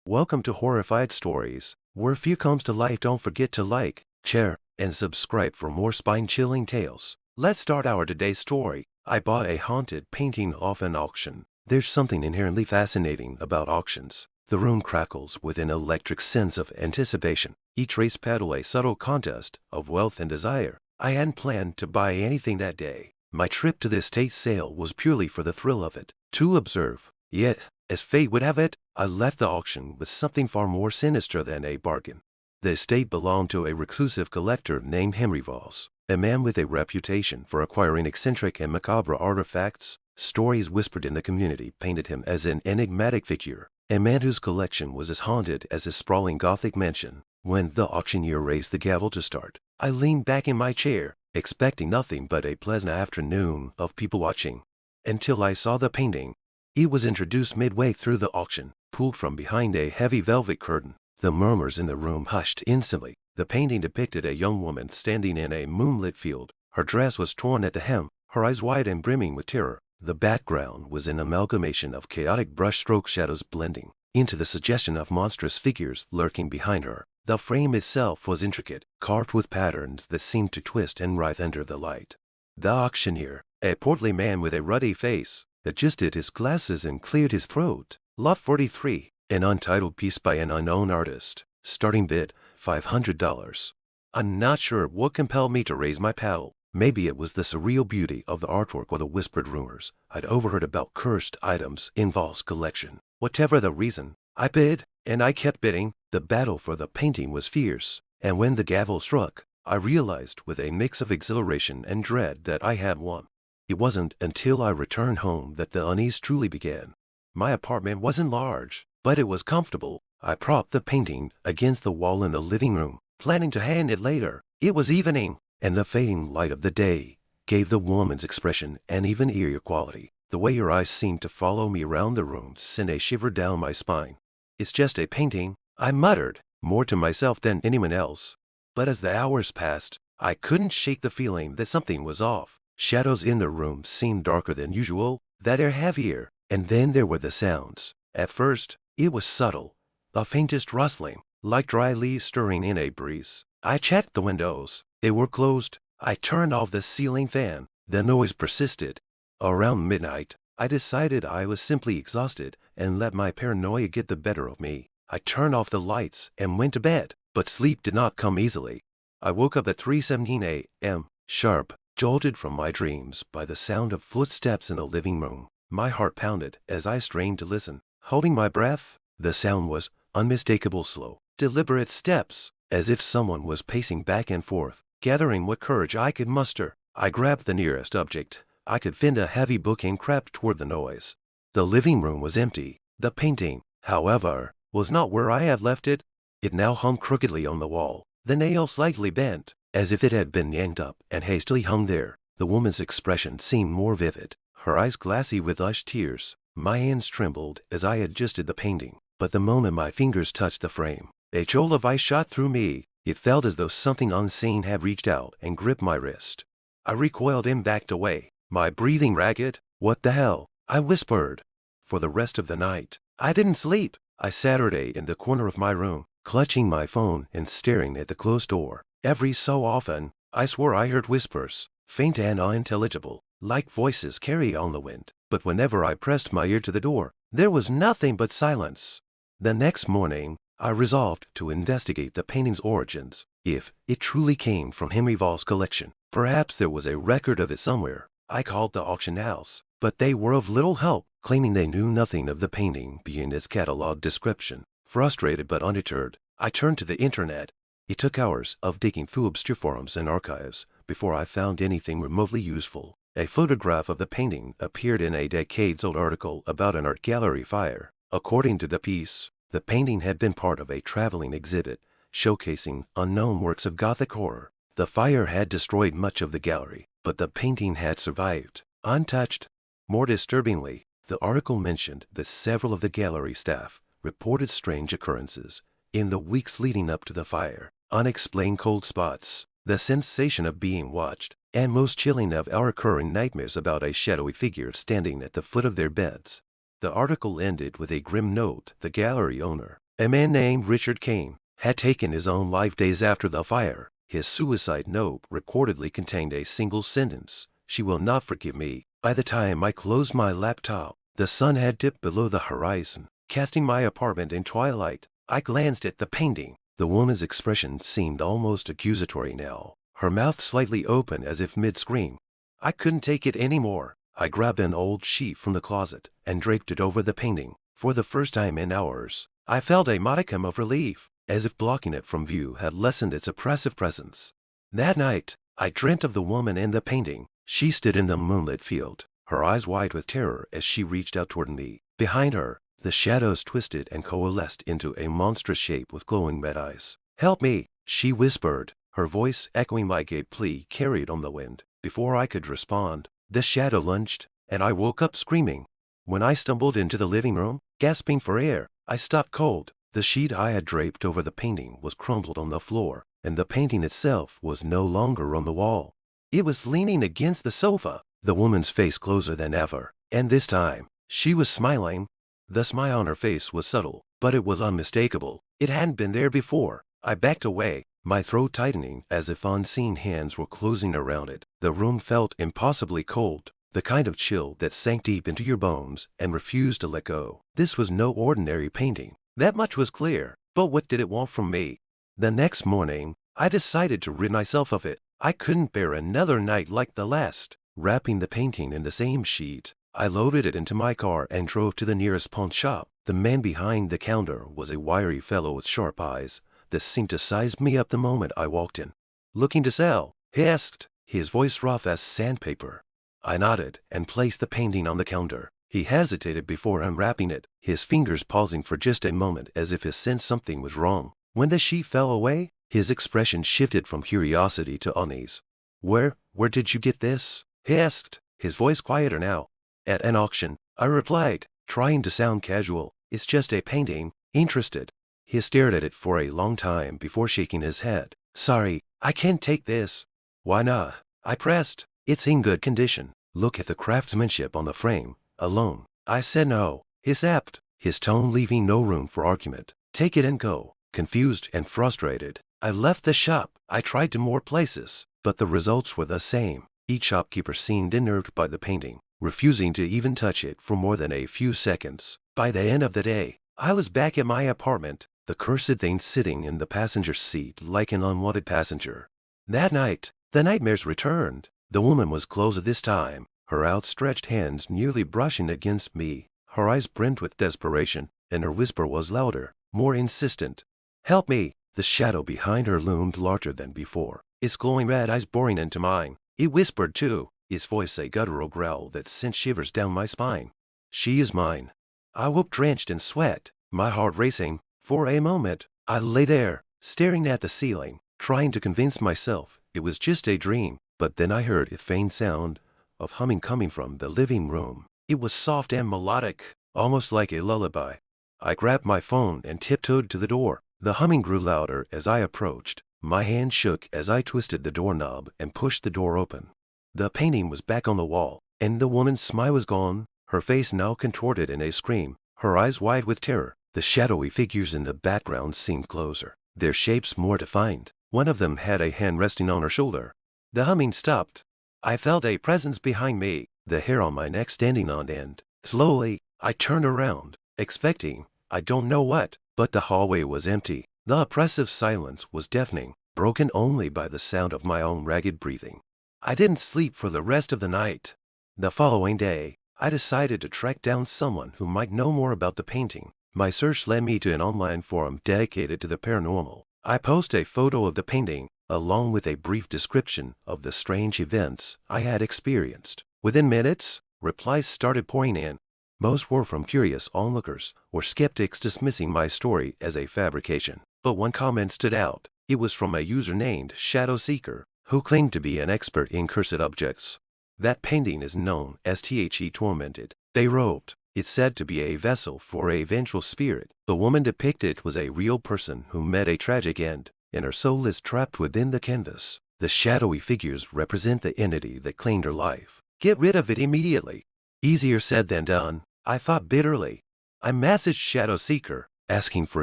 Welcome to Horrified Stories, where fear comes to life. Don't forget to like, share, and subscribe for more spine-chilling tales. Let's start our today's story. I bought a haunted painting off an auction. There's something inherently fascinating about auctions. The room crackles with an electric sense of anticipation. Each race paddle a subtle contest of wealth and desire. I hadn't planned to buy anything that day. My trip to the estate sale was purely for the thrill of it, to observe. Yet, as fate would have it, I left the auction with something far more sinister than a bargain. The estate belonged to a reclusive collector named Henry Voss, a man with a reputation for acquiring eccentric and macabre artifacts. Stories whispered in the community painted him as an enigmatic figure, a man whose collection was as haunted as his sprawling Gothic mansion. When the auctioneer raised the gavel to start, I leaned back in my chair, expecting nothing but a pleasant afternoon of people watching, until I saw the painting. It was introduced midway through the auction, pulled from behind a heavy velvet curtain. The murmurs in the room hushed instantly. The painting depicted a young woman standing in a moonlit field. Her dress was torn at the hem, her eyes wide and brimming with terror. The background was an amalgamation of chaotic brushstroke shadows blending into the suggestion of monstrous figures lurking behind her. The frame itself was intricate, carved with patterns that seemed to twist and writhe under the light. The auctioneer, a portly man with a ruddy face, adjusted his glasses and cleared his throat. Lot 43, an untitled piece by an unknown artist. Starting bid, $500. I'm not sure what compelled me to raise my paddle. Maybe it was the surreal beauty of the artwork or the whispered rumors I'd overheard about cursed items in Voss' collection. Whatever the reason, I bid, and I kept bidding. The battle for the painting was fierce, and when the gavel struck, I realized with a mix of exhilaration and dread that I had won. It wasn't until I returned home that the unease truly began. My apartment wasn't large, but it was comfortable. I propped the painting against the wall in the living room, planning to hang it later. It was evening, and the fading light of the day gave the woman's expression an even eerier quality. The way her eyes seemed to follow me around the room sent a shiver down my spine. It's just a painting, I muttered, more to myself than anyone else. But as the hours passed, I couldn't shake the feeling that something was off. Shadows in the room seemed darker than usual, that air heavier, and then there were the sounds. At first, it was subtle, the faintest rustling, like dry leaves stirring in a breeze. I checked the windows. They were closed. I turned off the ceiling fan. The noise persisted. Around midnight, I decided I was simply exhausted and let my paranoia get the better of me. I turned off the lights and went to bed, but sleep did not come easily. I woke up at 3:17 a.m., sharp, jolted from my dreams by the sound of footsteps in the living room. My heart pounded as I strained to listen, holding my breath. The sound was unmistakable, slow, deliberate steps, as if someone was pacing back and forth. Gathering what courage I could muster, I grabbed the nearest object I could find, a heavy book, and crept toward the noise. The living room was empty. The painting, however, was not where I had left it. It now hung crookedly on the wall, the nail slightly bent, as if it had been yanked up and hastily hung there. The woman's expression seemed more vivid, her eyes glassy with lush tears. My hands trembled as I adjusted the painting, but the moment my fingers touched the frame, a jolt of ice shot through me. It felt as though something unseen had reached out and gripped my wrist. I recoiled and backed away, my breathing ragged. What the hell? I whispered. For the rest of the night, I didn't sleep. I sat in the corner of my room, clutching my phone and staring at the closed door. Every so often, I swore I heard whispers, faint and unintelligible, like voices carried on the wind. But whenever I pressed my ear to the door, there was nothing but silence. The next morning, I resolved to investigate the painting's origins. If it truly came from Henry Voss' collection, perhaps there was a record of it somewhere. I called the auction house, but they were of little help, claiming they knew nothing of the painting beyond its catalog description. Frustrated but undeterred, I turned to the internet. It took hours of digging through obscure forums and archives before I found anything remotely useful. A photograph of the painting appeared in a decades-old article about an art gallery fire. According to the piece, the painting had been part of a traveling exhibit showcasing unknown works of Gothic horror. The fire had destroyed much of the gallery, but the painting had survived, untouched. More disturbingly, the article mentioned that several of the gallery staff reported strange occurrences in the weeks leading up to the fire. Unexplained cold spots, the sensation of being watched, and most chilling of our recurring nightmares about a shadowy figure standing at the foot of their beds. The article ended with a grim note. The gallery owner, A man named Richard Kane had taken his own life days after the fire. His suicide note reportedly contained a single sentence: "She will not forgive me." By the time I closed my laptop, the sun had dipped below the horizon, casting my apartment in twilight. I glanced at the painting. The woman's expression seemed almost accusatory now, her mouth slightly open as if mid-scream. I couldn't take it anymore. I grabbed an old sheet from the closet and draped it over the painting. For the first time in hours, I felt a modicum of relief, as if blocking it from view had lessened its oppressive presence. That night, I dreamt of the woman in the painting. She stood in the moonlit field, her eyes wide with terror as she reached out toward me. Behind her, the shadows twisted and coalesced into a monstrous shape with glowing red eyes. "Help me," she whispered, her voice echoing like a plea carried on the wind. Before I could respond, the shadow lunged, and I woke up screaming. When I stumbled into the living room, gasping for air, I stopped cold. The sheet I had draped over the painting was crumpled on the floor, and the painting itself was no longer on the wall. It was leaning against the sofa, the woman's face closer than ever, and this time, she was smiling. The smile on her face was subtle, but it was unmistakable. It hadn't been there before. I backed away, my throat tightening as if unseen hands were closing around it. The room felt impossibly cold, the kind of chill that sank deep into your bones and refused to let go. This was no ordinary painting. That much was clear, but what did it want from me? The next morning, I decided to rid myself of it. I couldn't bear another night like the last. Wrapping the painting in the same sheet, I loaded it into my car and drove to the nearest pawn shop. The man behind the counter was a wiry fellow with sharp eyes that seemed to size me up the moment I walked in. "Looking to sell?" he asked, his voice rough as sandpaper. I nodded and placed the painting on the counter. He hesitated before unwrapping it, his fingers pausing for just a moment as if he sensed something was wrong. When the sheet fell away, his expression shifted from curiosity to unease. Where did you get this?" he asked, his voice quieter now. "At an auction," I replied, trying to sound casual. "It's just a painting." Interested, he stared at it for a long time before shaking his head. "Sorry, I can't take this." "Why not?" I pressed. "It's in good condition. Look at the craftsmanship on the frame alone." I said no. He snapped, his tone leaving no room for argument. "Take it and go." Confused and frustrated, I left the shop. I tried to more places, but the results were the same. Each shopkeeper seemed unnerved by the painting, refusing to even touch it for more than a few seconds. By the end of the day, I was back at my apartment, the cursed thing sitting in the passenger seat like an unwanted passenger. That night, the nightmares returned. The woman was closer this time, her outstretched hands nearly brushing against me, her eyes brimmed with desperation, and her whisper was louder, more insistent. "Help me!" The shadow behind her loomed larger than before, its glowing red eyes boring into mine. It whispered too, its voice a guttural growl that sent shivers down my spine. "She is mine." I woke drenched in sweat, my heart racing. For a moment, I lay there, staring at the ceiling, trying to convince myself it was just a dream. But then I heard a faint sound of humming coming from the living room. It was soft and melodic, almost like a lullaby. I grabbed my phone and tiptoed to the door. The humming grew louder as I approached. My hand shook as I twisted the doorknob and pushed the door open. The painting was back on the wall, and the woman's smile was gone, her face now contorted in a scream, her eyes wide with terror. The shadowy figures in the background seemed closer, their shapes more defined. One of them had a hand resting on her shoulder. The humming stopped. I felt a presence behind me, the hair on my neck standing on end. Slowly, I turned around, expecting, I don't know what, but the hallway was empty. The oppressive silence was deafening, broken only by the sound of my own ragged breathing. I didn't sleep for the rest of the night. The following day, I decided to track down someone who might know more about the painting. My search led me to an online forum dedicated to the paranormal. I posted a photo of the painting, along with a brief description of the strange events I had experienced. Within minutes, replies started pouring in. Most were from curious onlookers or skeptics dismissing my story as a fabrication. But one comment stood out. It was from a user named Shadow Seeker, who claimed to be an expert in cursed objects. "That painting is known as The Tormented," they wrote. "It's said to be a vessel for a vengeful spirit. The woman depicted was a real person who met a tragic end, and her soul is trapped within the canvas. The shadowy figures represent the entity that claimed her life. Get rid of it immediately." Easier said than done, I thought bitterly. I messaged Shadow Seeker, asking for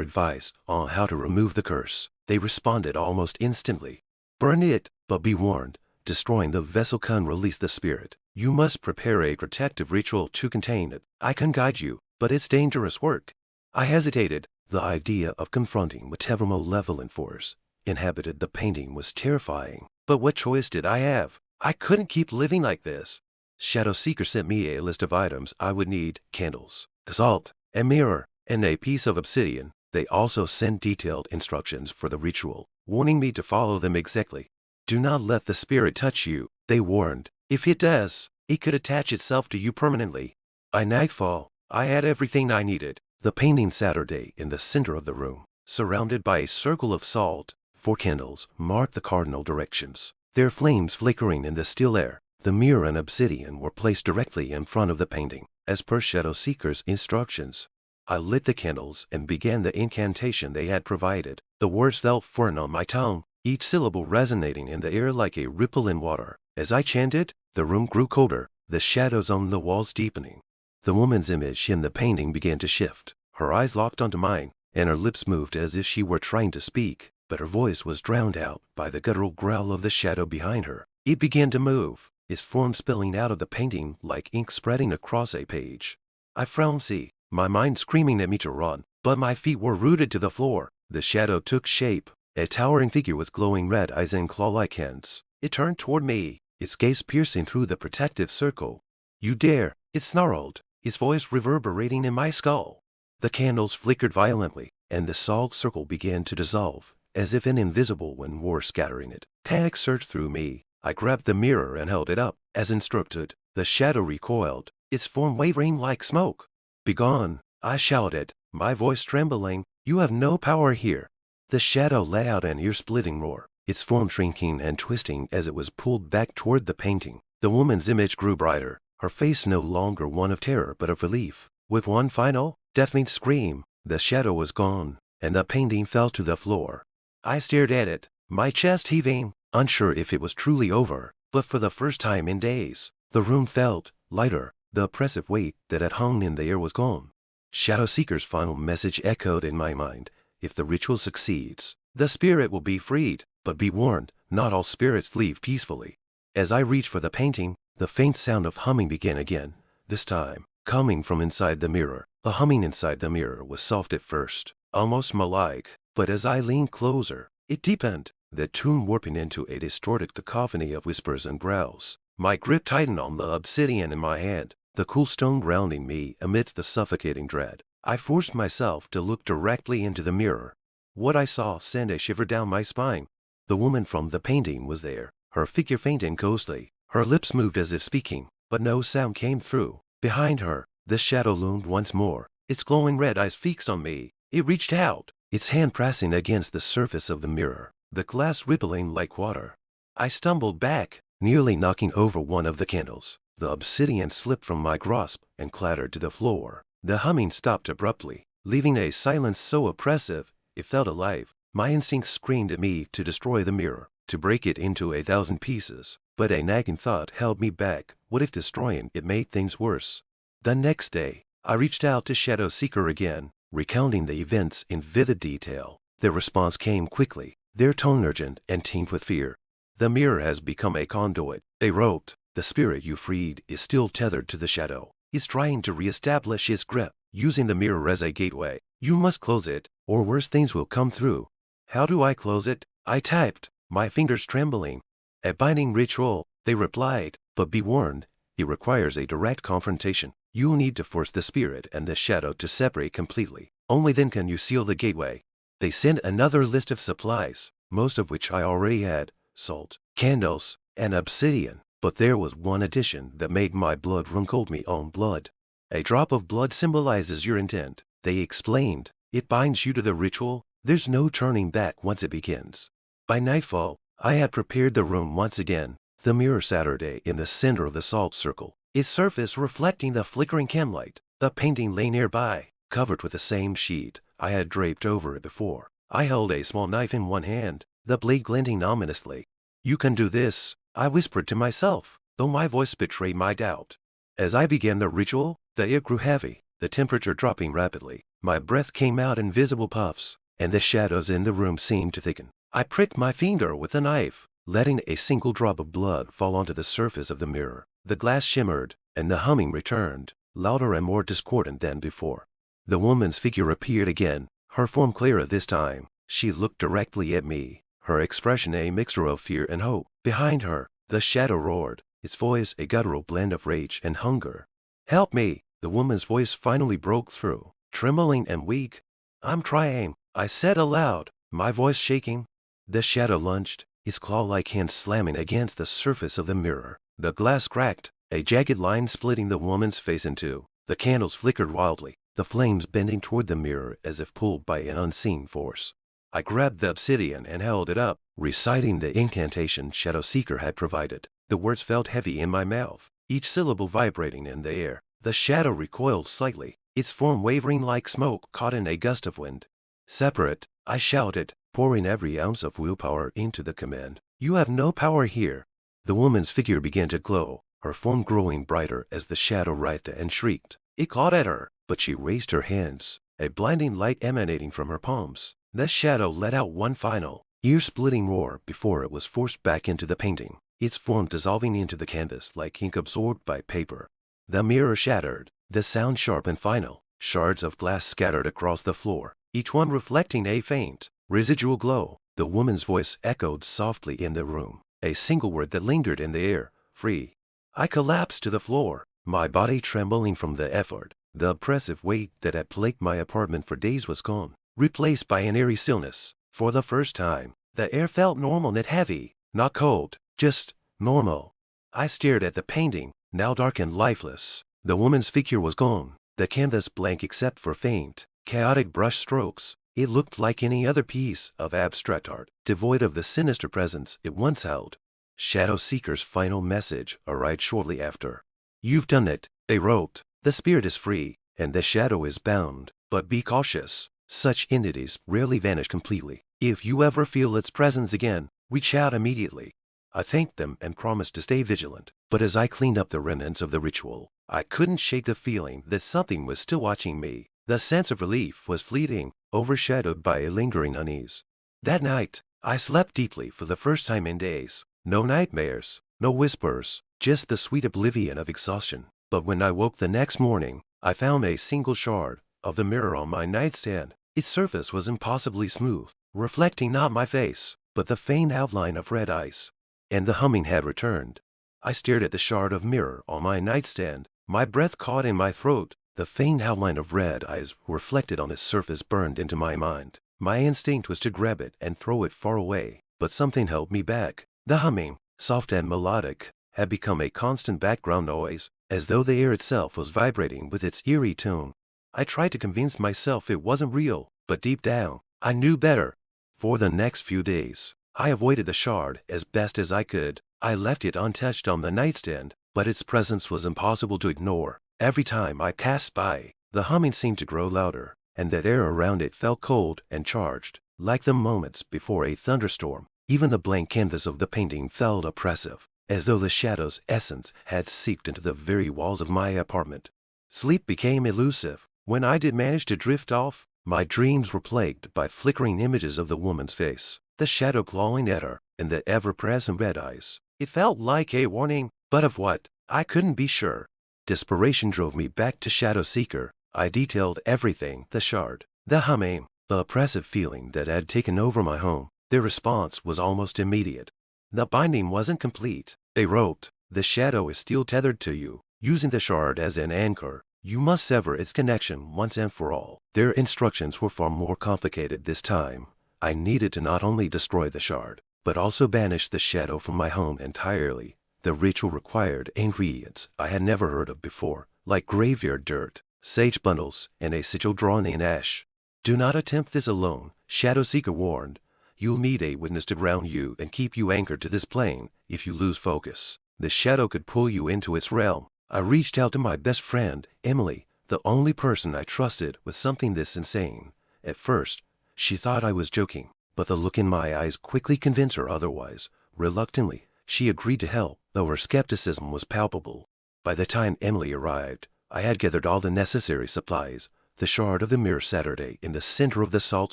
advice on how to remove the curse. They responded almost instantly. Burn it, but be warned, destroying the vessel can release the spirit. You must prepare a protective ritual to contain it. I can guide you, but it's dangerous work. I hesitated. The idea of confronting whatever malevolent force inhabited the painting was terrifying. But what choice did I have? I couldn't keep living like this. Shadow Seeker sent me a list of items I would need: candles, salt, a mirror, and a piece of obsidian. They also sent detailed instructions for the ritual, warning me to follow them exactly. Do not let the spirit touch you, they warned. If it does, it could attach itself to you permanently. By nightfall, I had everything I needed. The painting Saturday in the center of the room, surrounded by a circle of salt. 4 candles marked the cardinal directions, their flames flickering in the still air. The mirror and obsidian were placed directly in front of the painting, as per Shadow Seeker's instructions. I lit the candles and began the incantation they had provided. The words fell firm on my tongue, each syllable resonating in the air like a ripple in water. As I chanted, the room grew colder, the shadows on the walls deepening. The woman's image in the painting began to shift. Her eyes locked onto mine, and her lips moved as if she were trying to speak, but her voice was drowned out by the guttural growl of the shadow behind her. It began to move, its form spilling out of the painting like ink spreading across a page. I frowned, my mind screaming at me to run, but my feet were rooted to the floor. The shadow took shape, a towering figure with glowing red eyes and claw-like hands. It turned toward me, its gaze piercing through the protective circle. "You dare!" it snarled, its voice reverberating in my skull. The candles flickered violently, and the salt circle began to dissolve, as if an invisible wind were scattering it. Panic surged through me. I grabbed the mirror and held it up, as instructed. The shadow recoiled, its form wavering like smoke. "Begone!" I shouted, my voice trembling. "You have no power here." The shadow let out an ear-splitting roar, its form shrinking and twisting as it was pulled back toward the painting. The woman's image grew brighter, her face no longer one of terror but of relief. With one final, deafening scream, the shadow was gone, and the painting fell to the floor. I stared at it, my chest heaving, unsure if it was truly over. But for the first time in days, the room felt lighter. The oppressive weight that had hung in the air was gone. Shadow Seeker's final message echoed in my mind. If the ritual succeeds, the spirit will be freed. But be warned, not all spirits leave peacefully. As I reached for the painting, the faint sound of humming began again, this time coming from inside the mirror. The humming inside the mirror was soft at first, almost melodic, but as I leaned closer, it deepened, the tune warping into a distorted cacophony of whispers and growls. My grip tightened on the obsidian in my hand, the cool stone grounding me amidst the suffocating dread. I forced myself to look directly into the mirror. What I saw sent a shiver down my spine. The woman from the painting was there, her figure faint and ghostly. Her lips moved as if speaking, but no sound came through. Behind her, the shadow loomed once more, its glowing red eyes fixed on me. It reached out, its hand pressing against the surface of the mirror, the glass rippling like water. I stumbled back, nearly knocking over one of the candles. The obsidian slipped from my grasp and clattered to the floor. The humming stopped abruptly, leaving a silence so oppressive it felt alive. My instincts screamed at me to destroy the mirror, to break it into 1,000 pieces. But a nagging thought held me back. What if destroying it made things worse? The next day, I reached out to Shadow Seeker again, recounting the events in vivid detail. Their response came quickly, their tone urgent and tinged with fear. "The mirror has become a conduit," they wrote. "The spirit you freed is still tethered to the shadow. It's trying to reestablish its grip, using the mirror as a gateway. You must close it, or worse things will come through." "How do I close it?" I typed, my fingers trembling. "A binding ritual," they replied, "but be warned, it requires a direct confrontation. You'll need to force the spirit and the shadow to separate completely. Only then can you seal the gateway." They sent another list of supplies, most of which I already had: salt, candles, and obsidian. But there was one addition that made my blood run cold. My own blood. "A drop of blood symbolizes your intent," they explained. "It binds you to the ritual. There's no turning back once it begins." By nightfall, I had prepared the room once again. The mirror Saturday in the center of the salt circle, its surface reflecting the flickering candlelight. The painting lay nearby, covered with the same sheet I had draped over it before. I held a small knife in one hand, the blade glinting ominously. "You can do this," I whispered to myself, though my voice betrayed my doubt. As I began the ritual, the air grew heavy, the temperature dropping rapidly. My breath came out in visible puffs, and the shadows in the room seemed to thicken. I pricked my finger with a knife, letting a single drop of blood fall onto the surface of the mirror. The glass shimmered, and the humming returned, louder and more discordant than before. The woman's figure appeared again, her form clearer this time. She looked directly at me, her expression a mixture of fear and hope. Behind her, the shadow roared, its voice a guttural blend of rage and hunger. "Help me!" The woman's voice finally broke through, trembling and weak. "I'm trying," I said aloud, my voice shaking. The shadow lunged, its claw-like hand slamming against the surface of the mirror. The glass cracked, a jagged line splitting the woman's face in two. The candles flickered wildly, the flames bending toward the mirror as if pulled by an unseen force. I grabbed the obsidian and held it up, reciting the incantation Shadow Seeker had provided. The words felt heavy in my mouth, each syllable vibrating in the air. The shadow recoiled slightly, its form wavering like smoke caught in a gust of wind. "Separate," I shouted, pouring every ounce of willpower into the command. "You have no power here." The woman's figure began to glow, her form growing brighter as the shadow writhed and shrieked. It clawed at her, but she raised her hands, a blinding light emanating from her palms. The shadow let out one final, ear-splitting roar before it was forced back into the painting, its form dissolving into the canvas like ink absorbed by paper. The mirror shattered, the sound sharp and final. Shards of glass scattered across the floor, each one reflecting a faint, residual glow. The woman's voice echoed softly in the room, a single word that lingered in the air: "Free." I collapsed to the floor, my body trembling from the effort. The oppressive weight that had plagued my apartment for days was gone, replaced by an eerie stillness. For the first time, the air felt normal and heavy, not cold, just normal. I stared at the painting, now dark and lifeless. The woman's figure was gone, the canvas blank except for faint, chaotic brush strokes. It looked like any other piece of abstract art, devoid of the sinister presence it once held. Shadow Seeker's final message arrived shortly after. "You've done it," they wrote. "The spirit is free, and the shadow is bound. But be cautious. Such entities rarely vanish completely. If you ever feel its presence again, reach out immediately." I thanked them and promised to stay vigilant. But as I cleaned up the remnants of the ritual, I couldn't shake the feeling that something was still watching me. The sense of relief was fleeting, overshadowed by a lingering unease. That night, I slept deeply for the first time in days. No nightmares, no whispers, just the sweet oblivion of exhaustion. But when I woke the next morning, I found a single shard of the mirror on my nightstand. Its surface was impossibly smooth, reflecting not my face, but the faint outline of red ice. And the humming had returned. I stared at the shard of mirror on my nightstand, my breath caught in my throat. The faint outline of red eyes reflected on its surface burned into my mind. My instinct was to grab it and throw it far away, but something held me back. The humming, soft and melodic, had become a constant background noise, as though the air itself was vibrating with its eerie tune. I tried to convince myself it wasn't real, but deep down, I knew better. For the next few days, I avoided the shard as best as I could. I left it untouched on the nightstand, but its presence was impossible to ignore. Every time I passed by, the humming seemed to grow louder, and the air around it felt cold and charged, like the moments before a thunderstorm. Even the blank canvas of the painting felt oppressive, as though the shadow's essence had seeped into the very walls of my apartment. Sleep became elusive. When I did manage to drift off, my dreams were plagued by flickering images of the woman's face, the shadow clawing at her, and the ever-present red eyes. It felt like a warning, but of what? I couldn't be sure. Desperation drove me back to Shadow Seeker. I detailed everything: the shard, the humming, the oppressive feeling that had taken over my home. Their response was almost immediate. "The binding wasn't complete," they wrote. "The shadow is still tethered to you, using the shard as an anchor. You must sever its connection once and for all." Their instructions were far more complicated this time. I needed to not only destroy the shard, but also banish the shadow from my home entirely. The ritual required ingredients I had never heard of before, like graveyard dirt, sage bundles, and a sigil drawn in ash. "Do not attempt this alone," Shadow Seeker warned. "You'll need a witness to ground you and keep you anchored to this plane. If you lose focus, the shadow could pull you into its realm." I reached out to my best friend, Emily, the only person I trusted with something this insane. At first, she thought I was joking, but the look in my eyes quickly convinced her otherwise. Reluctantly, she agreed to help, though her skepticism was palpable. By the time Emily arrived, I had gathered all the necessary supplies. The shard of the mirror Saturday in the center of the salt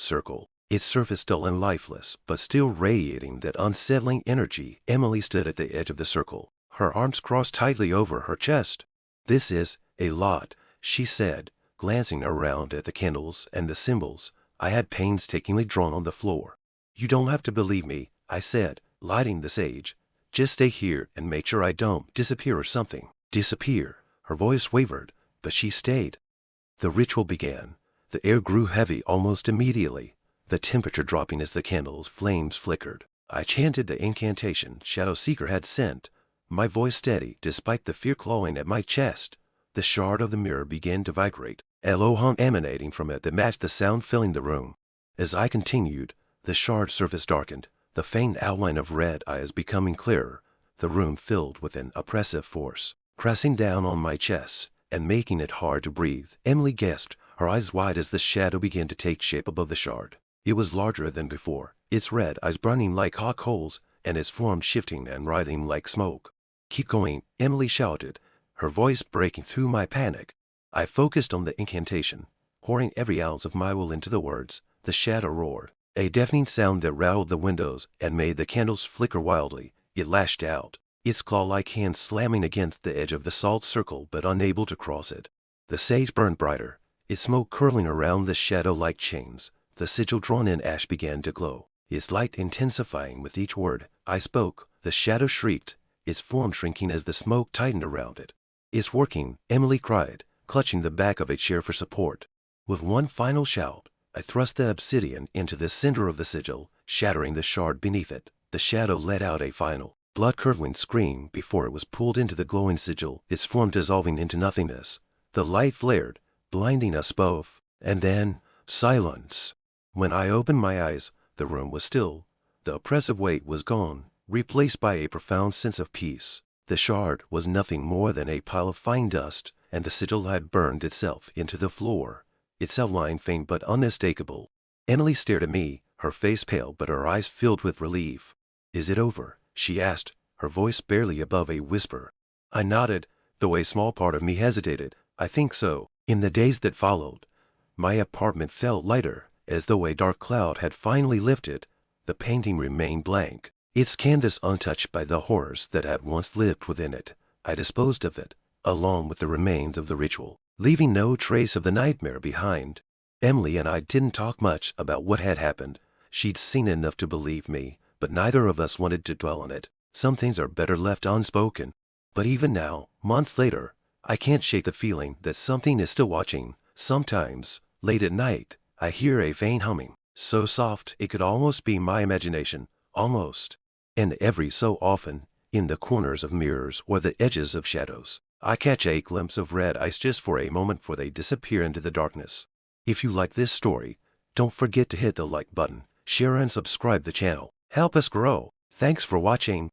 circle, its surface dull and lifeless, but still radiating that unsettling energy. Emily stood at the edge of the circle, her arms crossed tightly over her chest. "This is a lot," she said, glancing around at the candles and the symbols I had painstakingly drawn on the floor. "You don't have to believe me," I said, lighting the sage. "Just stay here and make sure I don't disappear or something." Disappear? Her voice wavered, but she stayed. The ritual began. The air grew heavy almost immediately, the temperature dropping as the candle's flames flickered. I chanted the incantation Shadow Seeker had sent, my voice steady despite the fear clawing at my chest. The shard of the mirror began to vibrate, a low hum emanating from it that matched the sound filling the room. As I continued, the shard surface darkened, the faint outline of red eyes becoming clearer, the room filled with an oppressive force, pressing down on my chest and making it hard to breathe. Emily gasped, her eyes wide as the shadow began to take shape above the shard. It was larger than before, its red eyes burning like hot coals, and its form shifting and writhing like smoke. "Keep going," Emily shouted, her voice breaking through my panic. I focused on the incantation, pouring every ounce of my will into the words. The shadow roared, a deafening sound that rattled the windows and made the candles flicker wildly. It lashed out, its claw-like hand slamming against the edge of the salt circle but unable to cross it. The sage burned brighter, its smoke curling around the shadow like chains. The sigil drawn in ash began to glow, its light intensifying with each word I spoke. The shadow shrieked, its form shrinking as the smoke tightened around it. "It's working," Emily cried, clutching the back of a chair for support. With one final shout, I thrust the obsidian into the center of the sigil, shattering the shard beneath it. The shadow let out a final, blood-curdling scream before it was pulled into the glowing sigil, its form dissolving into nothingness. The light flared, blinding us both, and then silence. When I opened my eyes, the room was still. The oppressive weight was gone, replaced by a profound sense of peace. The shard was nothing more than a pile of fine dust, and the sigil had burned itself into the floor, its outline faint but unmistakable. Emily stared at me, her face pale but her eyes filled with relief. "Is it over?" she asked, her voice barely above a whisper. I nodded, though a small part of me hesitated. "I think so." In the days that followed, my apartment felt lighter, as though a dark cloud had finally lifted. The painting remained blank, its canvas untouched by the horrors that had once lived within it. I disposed of it, along with the remains of the ritual, leaving no trace of the nightmare behind. Emily and I didn't talk much about what had happened. She'd seen enough to believe me, but neither of us wanted to dwell on it. Some things are better left unspoken. But even now, months later, I can't shake the feeling that something is still watching. Sometimes, late at night, I hear a faint humming, so soft it could almost be my imagination, almost. And every so often, in the corners of mirrors or the edges of shadows, I catch a glimpse of red eyes just for a moment before they disappear into the darkness. If you like this story, don't forget to hit the like button, share and subscribe the channel. Help us grow. Thanks for watching.